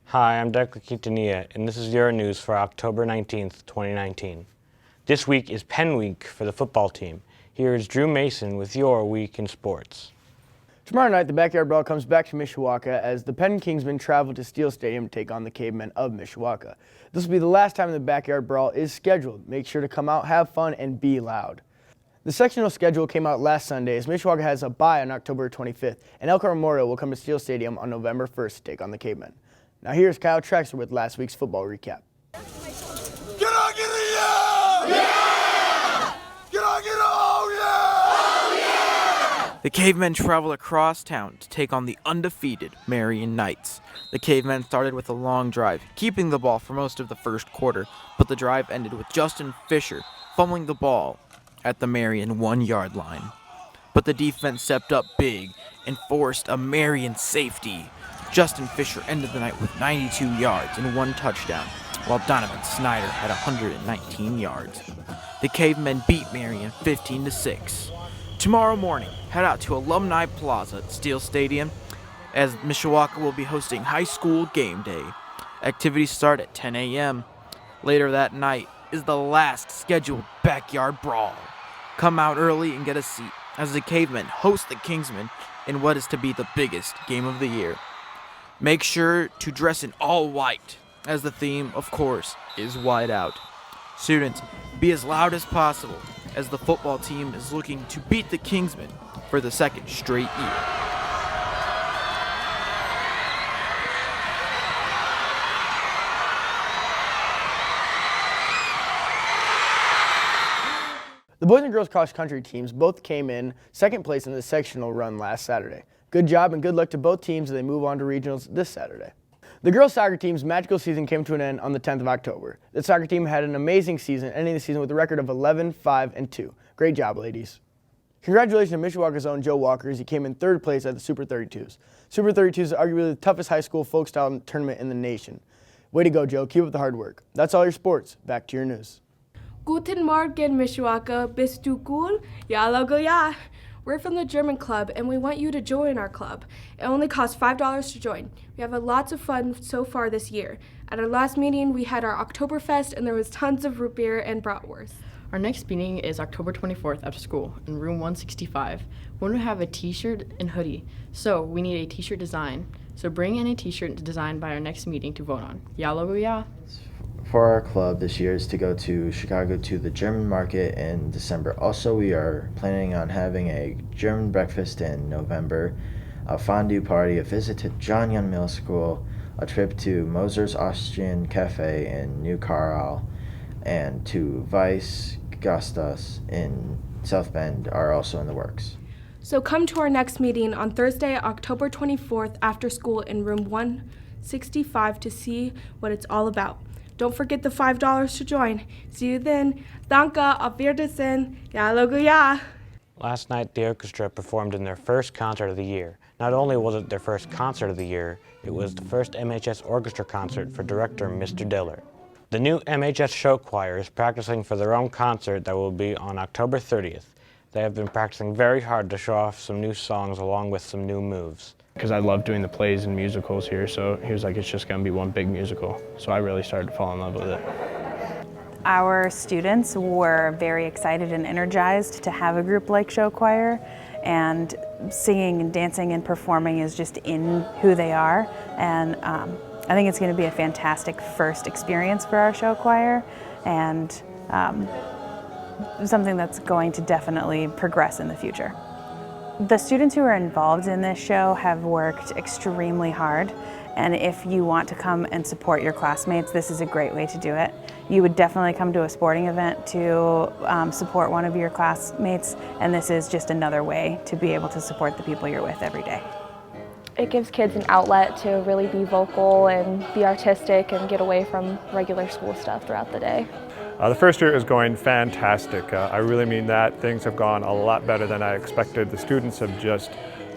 Hi, I'm Declan Quintanilla, and this is your news for October 19th, 2019. This week is Penn Week for the football team. Here is Drew Mason with your Week in Sports. Tomorrow night, the Backyard Brawl comes back to Mishawaka as the Penn Kingsmen travel to Steel Stadium to take on the Cavemen of Mishawaka. This will be the last time the Backyard Brawl is scheduled. Make sure to come out, have fun, and be loud. The sectional schedule came out last Sunday as Mishawaka has a bye on October 25th, and Elkhart Memorial will come to Steel Stadium on November 1st to take on the Cavemen. Now here's Kyle Trexler with last week's football recap. Get on, get it, yeah! Yeah! Get on, get it, oh, yeah! Oh, yeah! The Cavemen travel across town to take on the undefeated Marion Knights. The Cavemen started with a long drive, keeping the ball for most of the first quarter, but the drive ended with Justin Fisher fumbling the ball at the Marion 1-yard line. But the defense stepped up big and forced a Marion safety. Justin Fisher ended the night with 92 yards and 1 touchdown, while Donovan Snyder had 119 yards. The Cavemen beat Marion 15-6. Tomorrow morning, head out to Alumni Plaza at Steel Stadium as Mishawaka will be hosting high school game day. Activities start at 10 a.m. Later that night is the last scheduled Backyard Brawl. Come out early and get a seat as the Cavemen host the Kingsmen in what is to be the biggest game of the year. Make sure to dress in all white, as the theme, of course, is white out. Students, be as loud as possible, as the football team is looking to beat the Kingsmen for the second straight year. The boys and girls cross country teams both came in second place in the sectional run last Saturday. Good job and good luck to both teams as they move on to regionals this Saturday. The girls soccer team's magical season came to an end on the 10th of October. The soccer team had an amazing season, ending the season with a record of 11-5-2. Great job, ladies. Congratulations to Mishawaka's own Joe Walker as he came in third place at the Super 32s. Super 32s is arguably the toughest high school folk style tournament in the nation. Way to go, Joe. Keep up the hard work. That's all your sports. Back to your news. Guten Morgen, Mishawaka. Bist du cool? Ja, logo, ja. We're from the German club, and we want you to join our club. It only costs $5 to join. We have lots of fun so far this year. At our last meeting, we had our Oktoberfest, and there was tons of root beer and bratwurst. Our next meeting is October 24th after school in room 165. We're going to have a t-shirt and hoodie, so we need a t-shirt design. So bring in a t-shirt designed by our next meeting to vote on. Ja, logo, ja. For our club this year is to go to Chicago to the German market in December. Also, we are planning on having a German breakfast in November, a fondue party, a visit to John Young Middle School, a trip to Moser's Austrian Cafe in New Carlisle, and to Vice Gustas in South Bend are also in the works. So come to our next meeting on Thursday, October 24th after school in room 165 to see what it's all about. Don't forget the $5 to join. See you then. Danke, auf Wiedersehen. Ja, logo, ja. Last night, the orchestra performed in their first concert of the year. Not only was it their first concert of the year, it was the first MHS orchestra concert for director Mr. Diller. The new MHS show choir is practicing for their own concert that will be on October 30th. They have been practicing very hard to show off some new songs along with some new moves. Because I love doing the plays and musicals here, so he was like, it's just going to be one big musical. So I really started to fall in love with it. Our students were very excited and energized to have a group like show choir, and singing and dancing and performing is just in who they are. And I think it's going to be a fantastic first experience for our show choir, and something that's going to definitely progress in the future. The students who are involved in this show have worked extremely hard, and if you want to come and support your classmates, this is a great way to do it. You would definitely come to a sporting event to support one of your classmates, and this is just another way to be able to support the people you're with every day. It gives kids an outlet to really be vocal and be artistic and get away from regular school stuff throughout the day. The first year is going fantastic. I really mean that. Things have gone a lot better than I expected. The students have just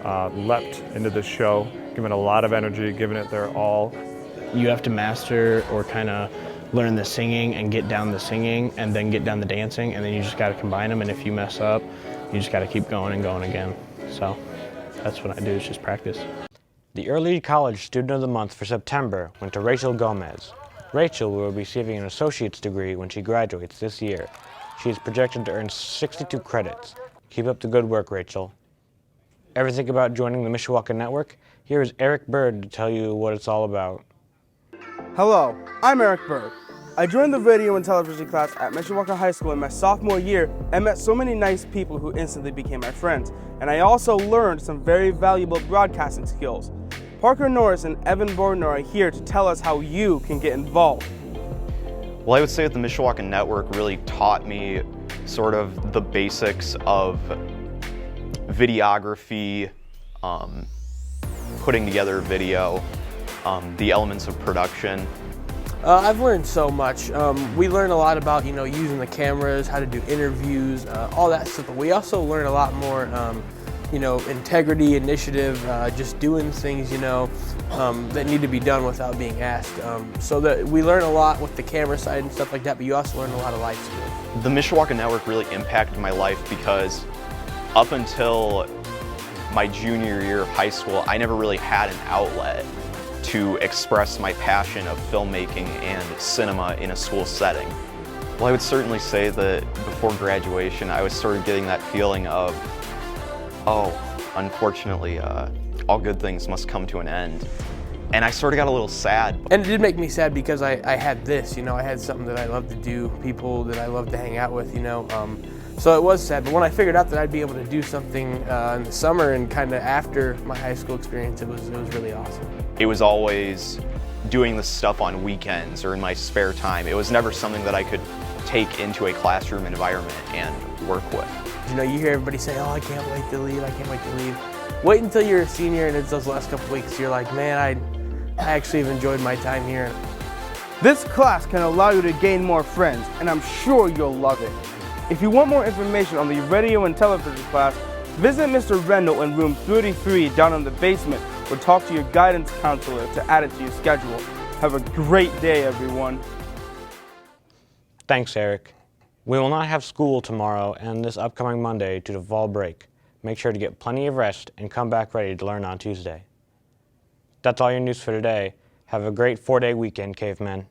leapt into this show, given a lot of energy, given it their all. You have to master or kind of learn the singing and get down the singing and then get down the dancing, and then you just got to combine them, and if you mess up, you just got to keep going and going again. So that's what I do, is just practice. The Early College Student of the Month for September went to Rachel Gomez. Rachel will be receiving an associate's degree when she graduates this year. She is projected to earn 62 credits. Keep up the good work, Rachel. Ever think about joining the Mishawaka Network? Here is Eric Bird to tell you what it's all about. Hello, I'm Eric Bird. I joined the radio and television class at Mishawaka High School in my sophomore year and met so many nice people who instantly became my friends. And I also learned some very valuable broadcasting skills. Parker Norris and Evan Bordner are here to tell us how you can get involved. Well, I would say that the Mishawaka Network really taught me sort of the basics of videography, putting together video, the elements of production. I've learned so much. We learn a lot about, using the cameras, how to do interviews, all that stuff. But we also learn a lot more, integrity, initiative, just doing things, that need to be done without being asked. So that we learn a lot with the camera side and stuff like that, but you also learn a lot of life skills. The Mishawaka Network really impacted my life because up until my junior year of high school, I never really had an outlet to express my passion of filmmaking and cinema in a school setting. Well, I would certainly say that before graduation, I was sort of getting that feeling of, oh, unfortunately, all good things must come to an end. And I sort of got a little sad. And it did make me sad because I had this, I had something that I love to do, people that I love to hang out with, So it was sad, but when I figured out that I'd be able to do something in the summer and kind of after my high school experience, it was really awesome. It was always doing this stuff on weekends or in my spare time. It was never something that I could take into a classroom environment and work with. You hear everybody say, oh, I can't wait to leave, I can't wait to leave. Wait until you're a senior and it's those last couple weeks, you're like, man, I actually have enjoyed my time here. This class can allow you to gain more friends, and I'm sure you'll love it. If you want more information on the radio and television class, visit Mr. Rendell in room 33 down in the basement, or talk to your guidance counselor to add it to your schedule. Have a great day, everyone. Thanks, Eric. We will not have school tomorrow and this upcoming Monday due to fall break. Make sure to get plenty of rest and come back ready to learn on Tuesday. That's all your news for today. Have a great 4-day weekend, cavemen.